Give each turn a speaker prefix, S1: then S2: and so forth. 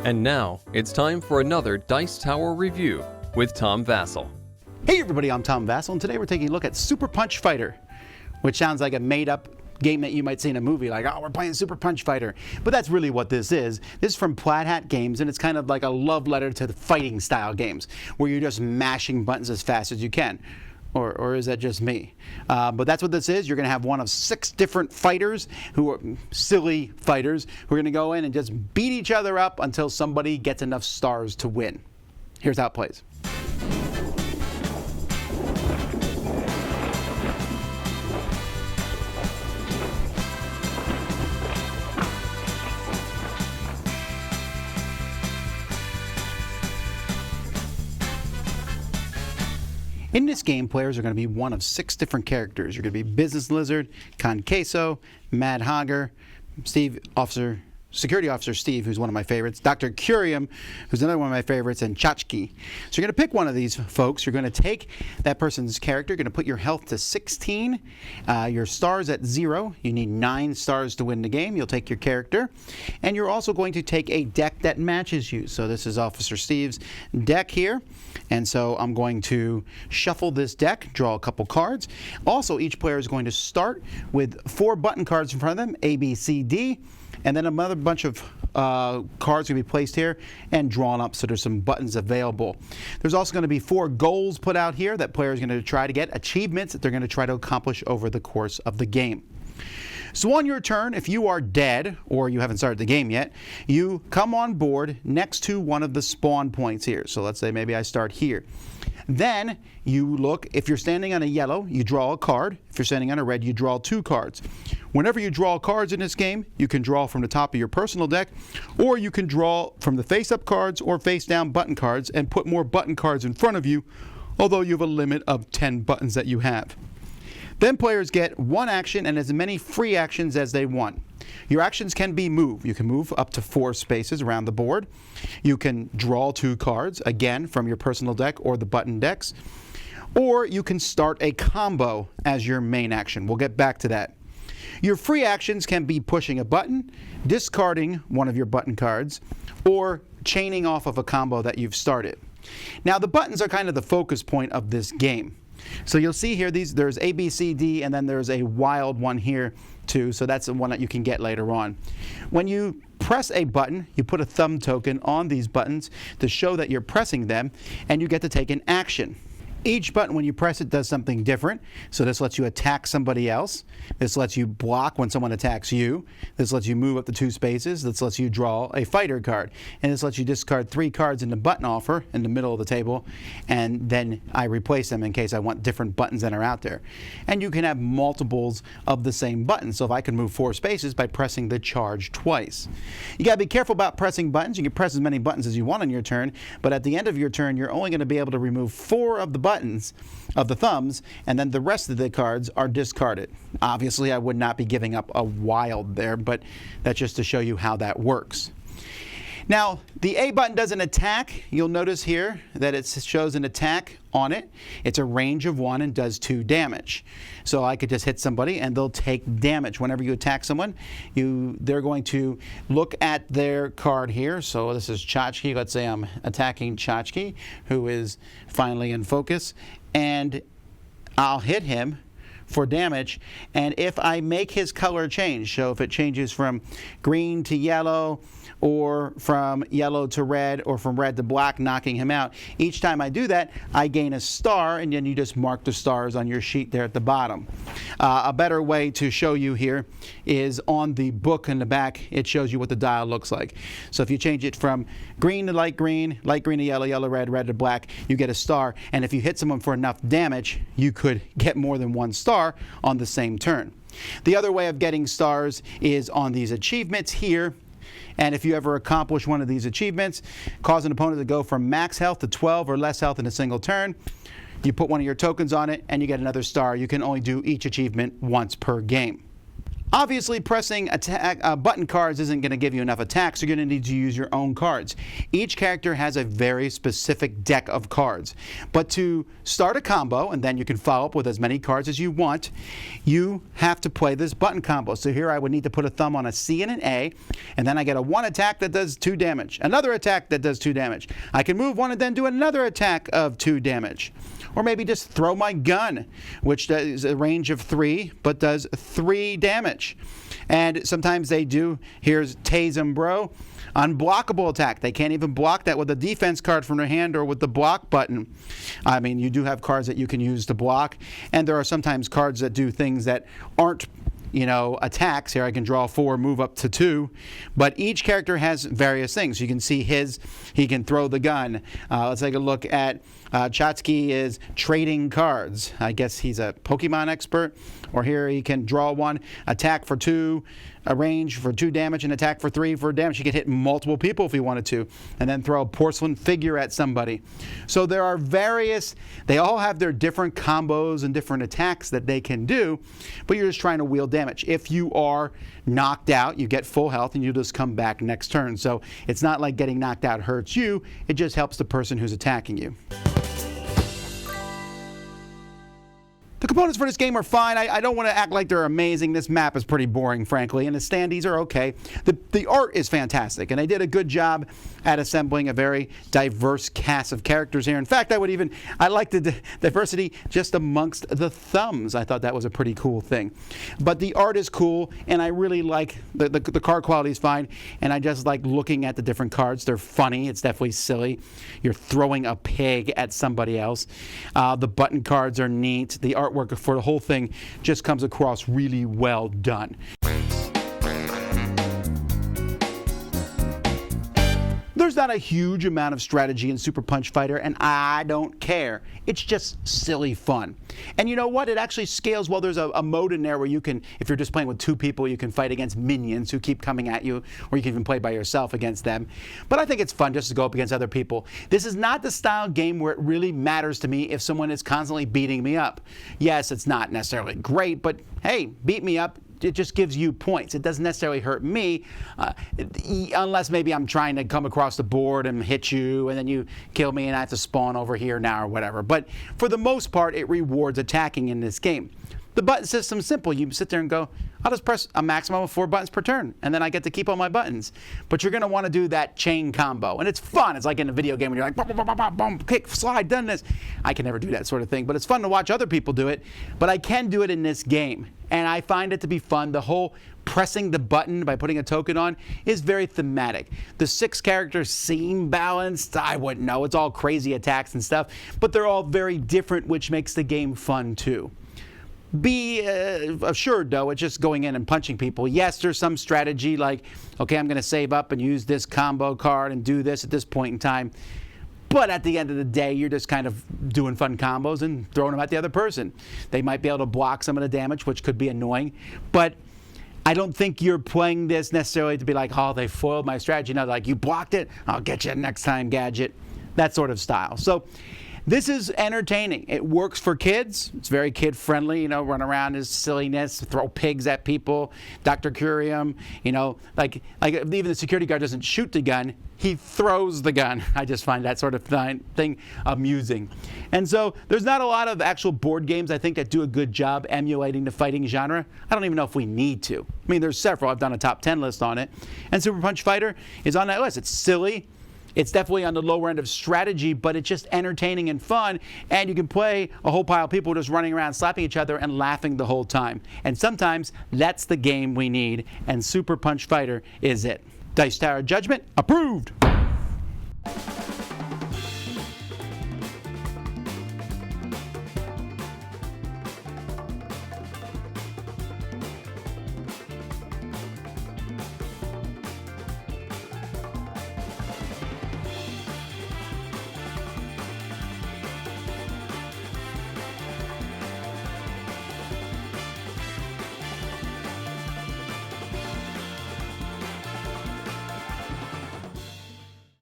S1: And now, it's time for another Dice Tower review with Tom Vasel.
S2: Hey everybody, I'm Tom Vasel, and today we're taking a look at Super Punch Fighter, which sounds like a made-up game that you might see in a movie, like, oh, we're playing Super Punch Fighter. But that's really what this is. This is from Plaid Hat Games, and it's kind of like a love letter to the fighting style games, where you're just mashing buttons as fast as you can. Or is that just me? But that's what this is. You're going to have one of 6 different fighters, who are silly fighters, who are going to go in and just beat each other up until somebody gets enough stars to win. Here's how it plays. In this game, players are going to be one of 6 different characters. You're going to be Business Lizard, Con Queso, Mad Hogger, Security Officer Steve, who's one of my favorites, Dr. Curium, who's another one of my favorites, and Tchotchke. So you're going to pick one of these folks. You're going to take that person's character. You're going to put your health to 16, your stars at 0. You need 9 stars to win the game. You'll take your character. And you're also going to take a deck that matches you. So this is Officer Steve's deck here. And so I'm going to shuffle this deck, draw a couple cards. Also, each player is going to start with 4 button cards in front of them, A, B, C, D. And then another bunch of cards going to be placed here and drawn up, so there's some buttons available. There's also going to be 4 goals put out here that players are going to try to get, achievements that they're going to try to accomplish over the course of the game. So on your turn, if you are dead, or you haven't started the game yet, you come on board next to one of the spawn points here. So let's say maybe I start here. Then you look, if you're standing on a yellow, you draw a card. If you're standing on a red, you draw 2 cards. Whenever you draw cards in this game, you can draw from the top of your personal deck, or you can draw from the face-up cards or face-down button cards and put more button cards in front of you, although you have a limit of 10 buttons that you have. Then players get 1 action and as many free actions as they want. Your actions can be move. You can move up to 4 spaces around the board. You can draw 2 cards, again, from your personal deck or the button decks. Or you can start a combo as your main action. We'll get back to that. Your free actions can be pushing a button, discarding one of your button cards, or chaining off of a combo that you've started. Now, the buttons are kind of the focus point of this game. So you'll see here, there's A, B, C, D, and then there's a wild one here too, so that's the one that you can get later on. When you press a button, you put a thumb token on these buttons to show that you're pressing them, and you get to take an action. Each button, when you press it, does something different. So this lets you attack somebody else. This lets you block when someone attacks you. This lets you move up to 2 spaces. This lets you draw a fighter card. And this lets you discard 3 cards in the button offer in the middle of the table. And then I replace them in case I want different buttons that are out there. And you can have multiples of the same button. So if I can move 4 spaces by pressing the charge twice. You got to be careful about pressing buttons. You can press as many buttons as you want on your turn. But at the end of your turn, you're only going to be able to remove 4 of the buttons of the thumbs, and then the rest of the cards are discarded. Obviously, I would not be giving up a wild there, but that's just to show you how that works. Now, the A button does an attack. You'll notice here that it shows an attack on it. It's a range of 1 and does 2 damage. So I could just hit somebody and they'll take damage. Whenever you attack someone, they're going to look at their card here. So this is Tchotchke. Let's say I'm attacking Tchotchke, who is finally in focus. And I'll hit him for damage, and if I make his color change, so if it changes from green to yellow, or from yellow to red, or from red to black, knocking him out, each time I do that, I gain a star, and then you just mark the stars on your sheet there at the bottom. A better way to show you here is on the book in the back. It shows you what the dial looks like. So if you change it from green to light green to yellow, yellow, red, red to black, you get a star, and if you hit someone for enough damage, you could get more than 1 star on the same turn. The other way of getting stars is on these achievements here. And if you ever accomplish one of these achievements, cause an opponent to go from max health to 12 or less health in a single turn, you put one of your tokens on it and you get another star. You can only do each achievement once per game. Obviously, pressing button cards isn't going to give you enough attacks. You're going to need to use your own cards. Each character has a very specific deck of cards. But to start a combo, and then you can follow up with as many cards as you want, you have to play this button combo. So here I would need to put a thumb on a C and an A, and then I get a 1 attack that does 2 damage, another attack that does 2 damage. I can move 1 and then do another attack of 2 damage. Or maybe just throw my gun, which does a range of 3, but does 3 damage. And sometimes they do, here's Tase 'em Bro, unblockable attack. They can't even block that with a defense card from their hand or with the block button. I mean, you do have cards that you can use to block, and there are sometimes cards that do things that aren't, attacks. Here I can draw 4, move up to 2, but each character has various things. You can see he can throw the gun. Let's take a look at Chotsky is trading cards. I guess he's a Pokemon expert. Or here he can draw 1, attack for 2, a range for 2 damage, and attack for 3 for damage. He could hit multiple people if he wanted to, and then throw a porcelain figure at somebody. So there are they all have their different combos and different attacks that they can do, but you're just trying to wield damage. If you are knocked out, you get full health and you just come back next turn. So it's not like getting knocked out hurts you, it just helps the person who's attacking you. The components for this game are fine. I don't want to act like they're amazing. This map is pretty boring, frankly, and the standees are okay. The art is fantastic, and they did a good job at assembling a very diverse cast of characters here. In fact, I like the diversity just amongst the thumbs. I thought that was a pretty cool thing. But the art is cool, and I really like the card quality is fine, and I just like looking at the different cards. They're funny. It's definitely silly. You're throwing a pig at somebody else. The button cards are neat. The artwork for the whole thing just comes across really well done. There's not a huge amount of strategy in Super Punch Fighter, and I don't care. It's just silly fun. And you know what? It actually scales well. There's a mode in there where you can, if you're just playing with 2 people, you can fight against minions who keep coming at you, or you can even play by yourself against them. But I think it's fun just to go up against other people. This is not the style game where it really matters to me if someone is constantly beating me up. Yes, it's not necessarily great, but hey, beat me up. It just gives you points. It doesn't necessarily hurt me, unless maybe I'm trying to come across the board and hit you, and then you kill me and I have to spawn over here now or whatever. But for the most part, it rewards attacking in this game. The button system's simple. You sit there and go, I'll just press a maximum of 4 buttons per turn, and then I get to keep all my buttons. But you're going to want to do that chain combo, and it's fun. It's like in a video game when you're like, boom, boom, boom, boom, boom, kick, slide, done this. I can never do that sort of thing, but it's fun to watch other people do it. But I can do it in this game, and I find it to be fun. The whole pressing the button by putting a token on is very thematic. The 6 characters seem balanced. I wouldn't know. It's all crazy attacks and stuff, but they're all very different, which makes the game fun too. Be assured, though, it's just going in and punching people. Yes, there's some strategy like, okay, I'm going to save up and use this combo card and do this at this point in time. But at the end of the day, you're just kind of doing fun combos and throwing them at the other person. They might be able to block some of the damage, which could be annoying. But I don't think you're playing this necessarily to be like, oh, they foiled my strategy. No, like, you blocked it, I'll get you next time, gadget. That sort of style. So this is entertaining. It works for kids. It's very kid-friendly, run around his silliness, throw pigs at people, Dr. Curium, like even the security guard doesn't shoot the gun, he throws the gun. I just find that sort of thing amusing. And so there's not a lot of actual board games, I think, that do a good job emulating the fighting genre. I don't even know if we need to. I mean, there's several. I've done a top 10 list on it. And Super Punch Fighter is on that list. It's silly. It's definitely on the lower end of strategy, but it's just entertaining and fun, and you can play a whole pile of people just running around slapping each other and laughing the whole time. And sometimes that's the game we need, and Super Punch Fighter is it. Dice Tower Judgment approved!